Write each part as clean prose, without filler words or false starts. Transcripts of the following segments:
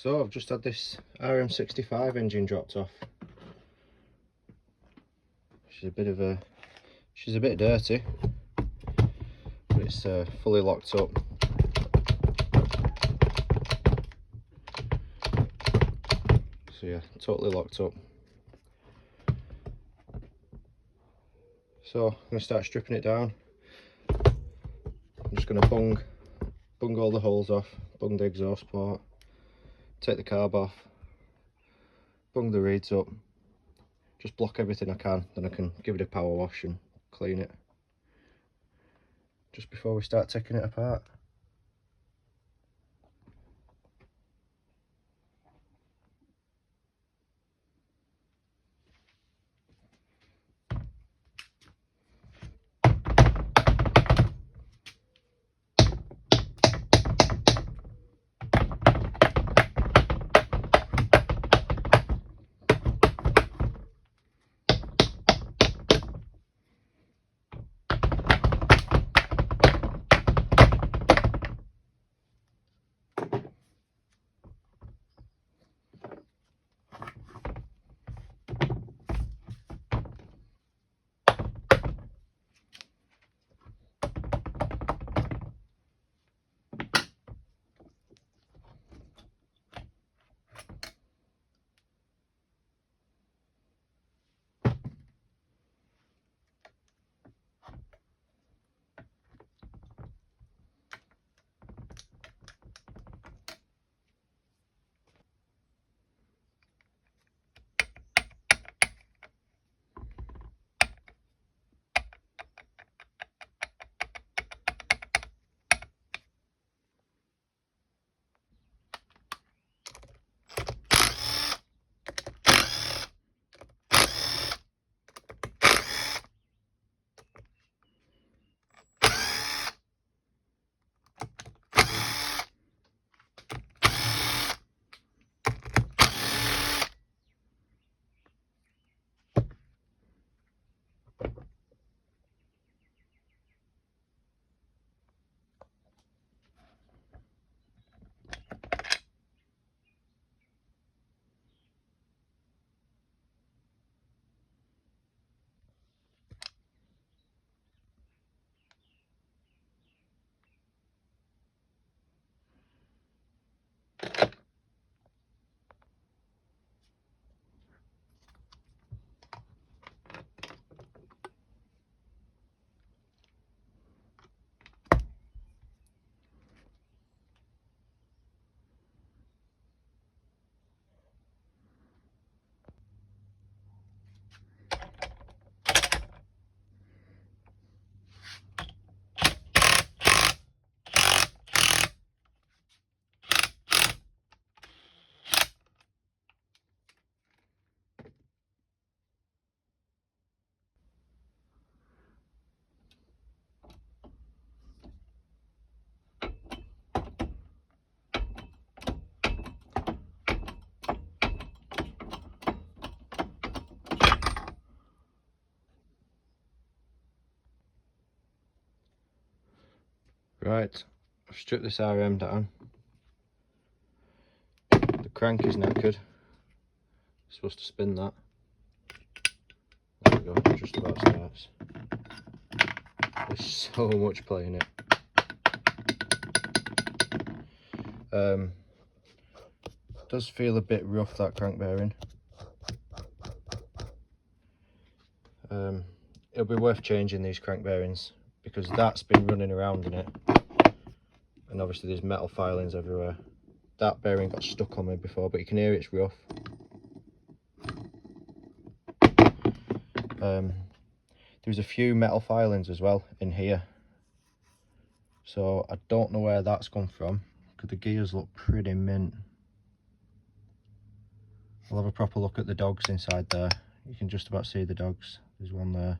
So I've just had this RM65 engine dropped off. She's a bit dirty, but it's fully locked up. So yeah, totally locked up. So I'm going to start stripping it down. I'm just going to bung all the holes off, bung the exhaust port, take the carb off, bung the reeds up, just block everything I can, then I can give it a power wash and clean it just before we start taking it apart. Right, I've stripped this RM down. The crank is knackered. Supposed to spin that. There we go, just about starts. There's so much play in it. Does feel a bit rough, that crank bearing. It'll be worth changing these crank bearings because that's been running around in it, and obviously there's metal filings everywhere. That bearing got stuck on me before, but you can hear it's rough. There's a few metal filings as well in here, so I don't know where that's come from because the gears look pretty mint. I'll have a proper look at the dogs inside there. You can just about see the dogs. There's one there,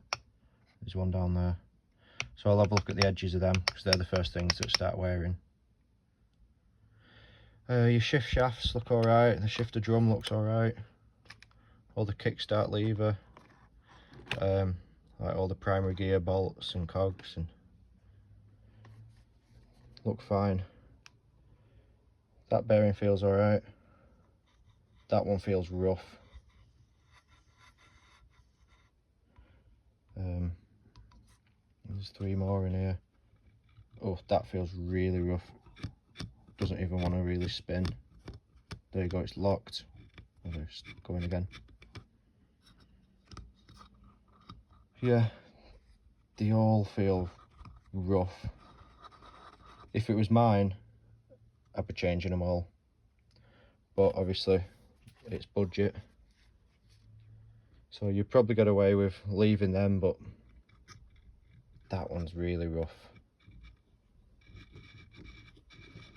there's one down there. So I'll have a look at the edges of them because they're the first things that start wearing. Your shift shafts look alright, the shifter drum looks alright. All the kickstart lever, like all the primary gear bolts and cogs and look fine. That bearing feels alright. That one feels rough. There's 3 more in here. Oh, that feels really rough. Doesn't even want to really spin. There you go, it's locked. Oh, it's going again. Yeah, they all feel rough. If it was mine, I'd be changing them all. But obviously, it's budget. So you'd probably get away with leaving them, but that one's really rough.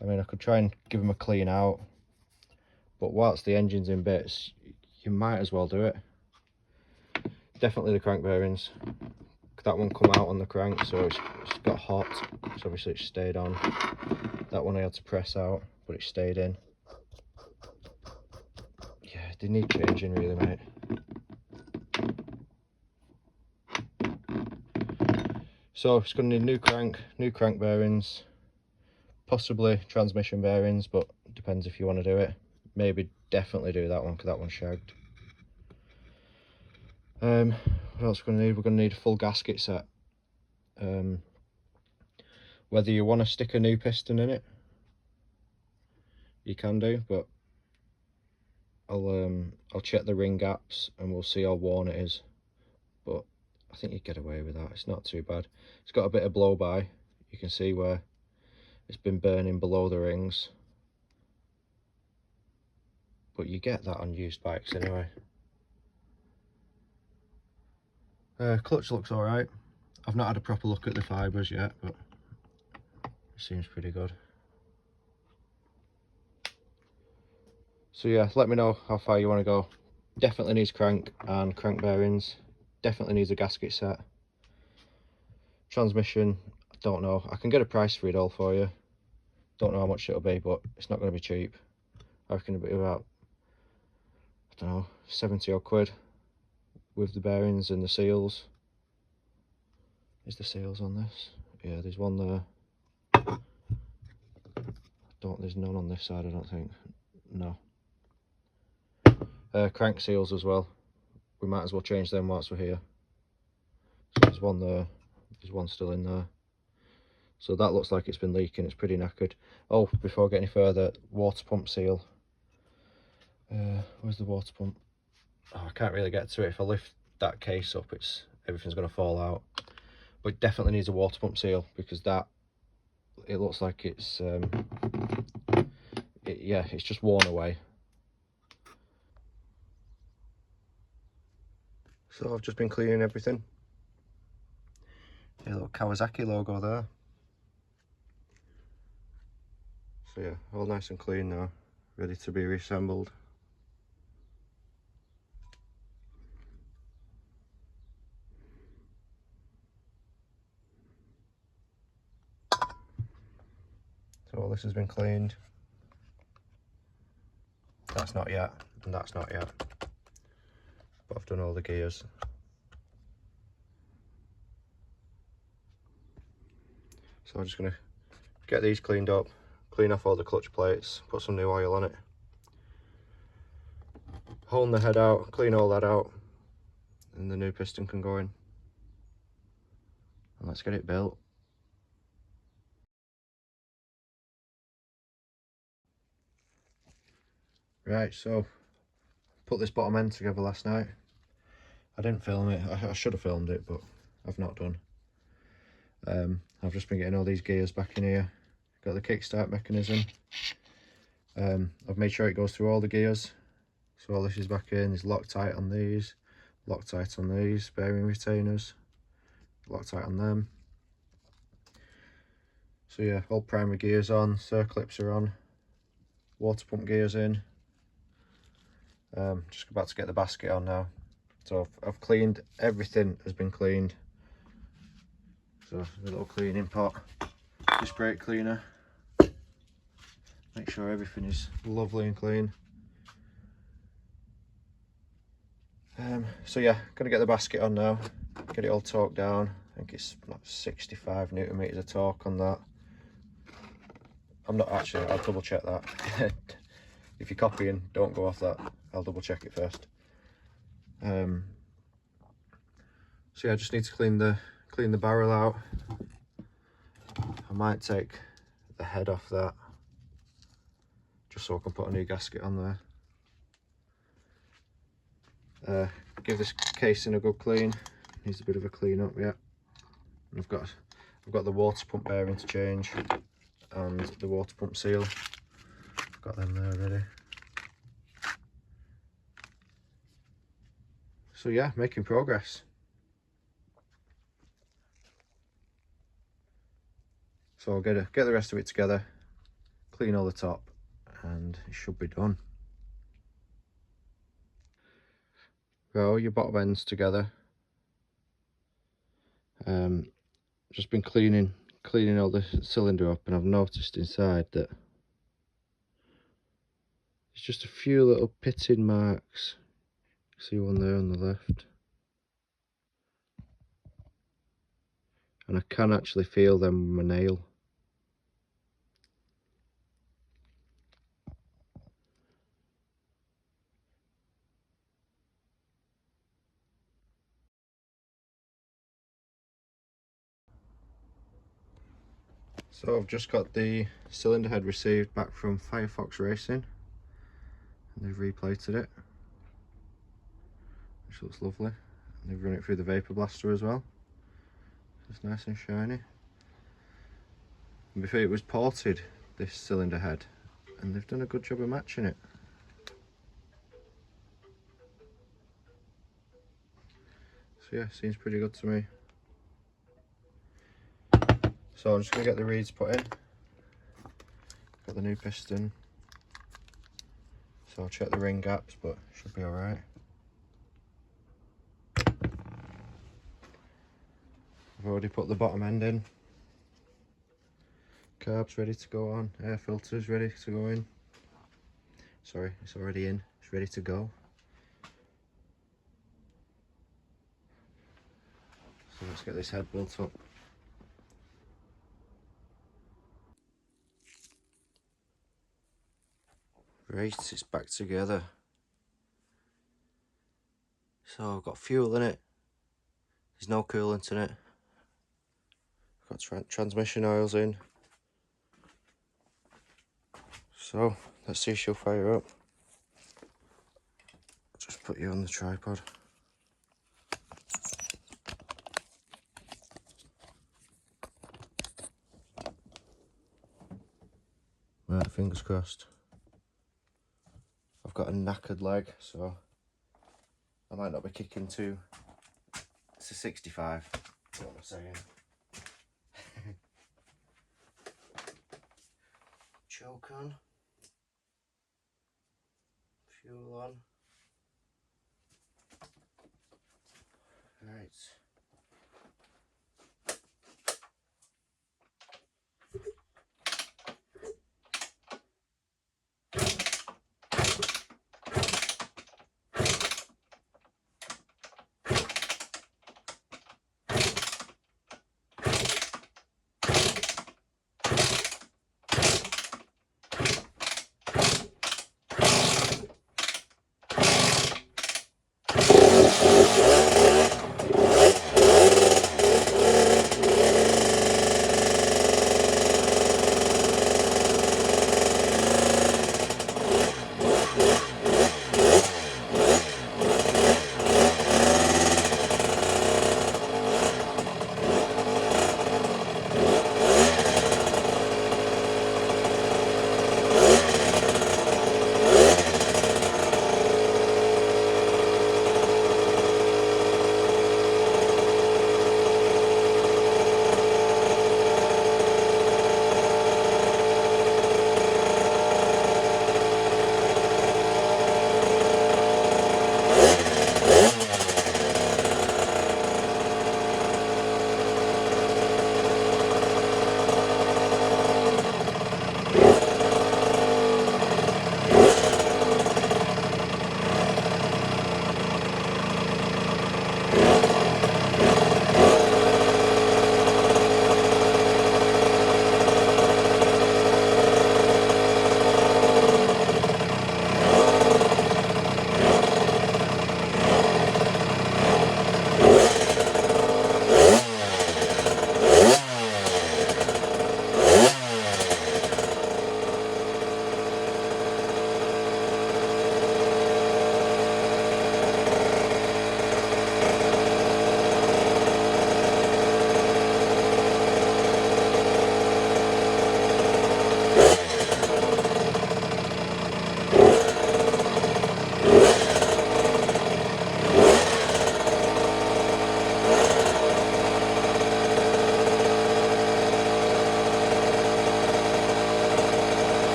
I mean, I could try and give them a clean out, but whilst the engine's in bits, you might as well do it. Definitely the crank bearings. That one come out on the crank, so it's got hot, so obviously it stayed on. That one I had to press out, but it stayed in. Yeah, they need changing really, mate. So it's going to need new crank bearings, possibly transmission bearings, but it depends if you want to do it. Maybe definitely do that one, because that one's shagged. What else we're going to need? We're going to need a full gasket set. Whether you want to stick a new piston in it, you can do, but I'll check the ring gaps and we'll see how worn it is. But I think you get away with that. It's not too bad. It's got a bit of blow by. You can see where it's been burning below the rings, but you get that on used bikes anyway. Clutch looks all right. I've not had a proper look at the fibres yet, but it seems pretty good. So yeah, let me know how far you want to go. Definitely needs crank and crank bearings. Definitely needs a gasket set. Transmission, I don't know. I can get a price for it all for you. Don't know how much it'll be, but it's not going to be cheap. I reckon it'll be about, I don't know, 70 odd quid with the bearings and the seals. Is the seals on this? Yeah, there's one there. There's none on this side, I don't think. No. Crank seals as well. We might as well change them whilst we're here. So there's one there. There's one still in there. So that looks like it's been leaking. It's pretty knackered. Oh, before I get any further, water pump seal. Where's the water pump? Oh, I can't really get to it. If I lift that case up, everything's going to fall out. But it definitely needs a water pump seal, because it looks like it's it's just worn away. So I've just been cleaning everything. Yeah, little Kawasaki logo there. So yeah, all nice and clean now, ready to be reassembled. So all this has been cleaned. That's not yet, and that's not yet. But I've done all the gears. So I'm just going to get these cleaned up, clean off all the clutch plates, put some new oil on it, hone the head out, clean all that out, and the new piston can go in. And let's get it built. Right, so put this bottom end together last night. I didn't film it. I should have filmed it, but I've not done. I've just been getting all these gears back in here. Got the kickstart mechanism. I've made sure it goes through all the gears. So all this is back in. There's Loctite on these, Loctite on these, bearing retainers, Loctite on them. So yeah, all primary gears on, circlips are on, water pump gears in. Just about to get the basket on now. So I've cleaned, everything has been cleaned. So a little cleaning pot, just brake cleaner. Make sure everything is lovely and clean. So yeah, gonna get the basket on now, get it all torqued down. I think it's like 65 Newton meters of torque on that. I'm not actually, I'll double check that. if you're copying, don't go off that. I'll double check it first. So yeah, I just need to clean the barrel out. I might take the head off that, just so I can put a new gasket on there. Give this casing a good clean. Needs a bit of a clean up, yeah. And I've got the water pump bearing to change and the water pump seal. Got them there ready. So yeah, making progress. So I'll get the rest of it together, clean all the top, and it should be done. Roll your bottom ends together. Just been cleaning all the cylinder up, and I've noticed inside that there's just a few little pitting marks. See one there on the left, and I can actually feel them with my nail. So I've just got the cylinder head received back from Firefox Racing, and they've replated it, which looks lovely. And they've run it through the vapor blaster as well. It's nice and shiny. And before it was ported, this cylinder head, and they've done a good job of matching it. So yeah, seems pretty good to me. So I'm just going to get the reeds put in. Got the new piston. So I'll check the ring gaps, but should be alright. I've already put the bottom end in. Carbs ready to go on. Air filters ready to go in. Sorry, it's already in. It's ready to go. So let's get this head built up. Right, it's back together. So I've got fuel in it. There's no coolant in it. I've got transmission oils in. So let's see if she'll fire up. Just put you on the tripod. Right, fingers crossed. I've got a knackered leg, so I might not be kicking to. It's a 65. That's what I'm saying. Choke on. Fuel on. Right.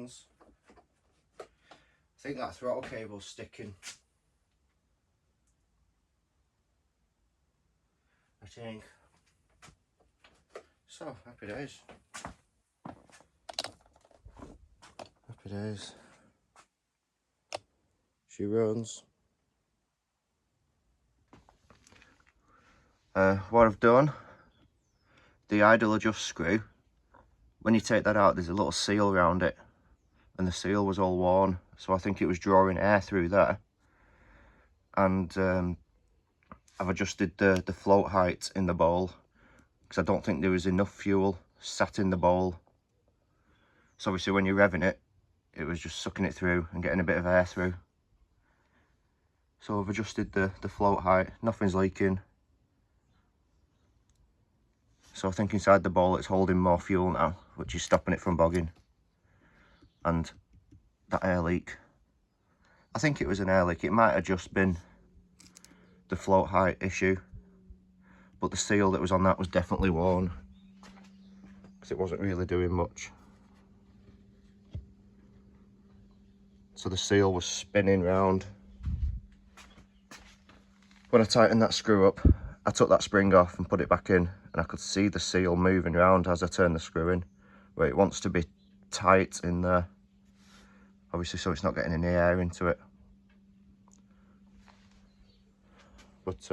runs. I think that throttle cable's sticking. I think. So, happy days. Happy days. She runs. What I've done, the idle adjust screw, when you take that out there's a little seal around it, and the seal was all worn, so I think it was drawing air through there. And I've adjusted the float height in the bowl, because I don't think there was enough fuel sat in the bowl. So obviously when you're revving it, it was just sucking it through and getting a bit of air through. So I've adjusted the float height, nothing's leaking. So I think inside the bowl it's holding more fuel now, which is stopping it from bogging. And that air leak, I think it was an air leak. It might have just been the float height issue, but the seal that was on that was definitely worn, because it wasn't really doing much. So the seal was spinning round. When I tightened that screw up, I took that spring off and put it back in, and I could see the seal moving around as I turned the screw in, where it wants to be tight in there, obviously, so it's not getting any air into it. But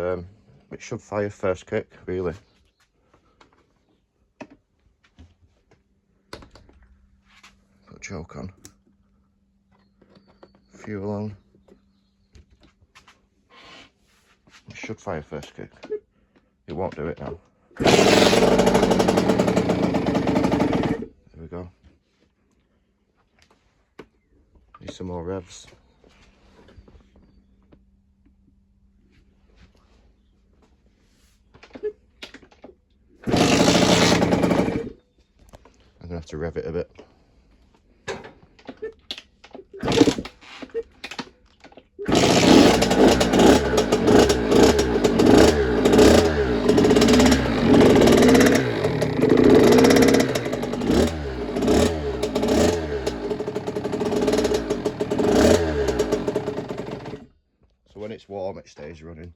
it should fire first kick, really. Put choke on, fuel on. It should fire first kick. It won't do it now. There we go. Need some more revs. I'm gonna have to rev it a bit. So when it's warm, it stays running.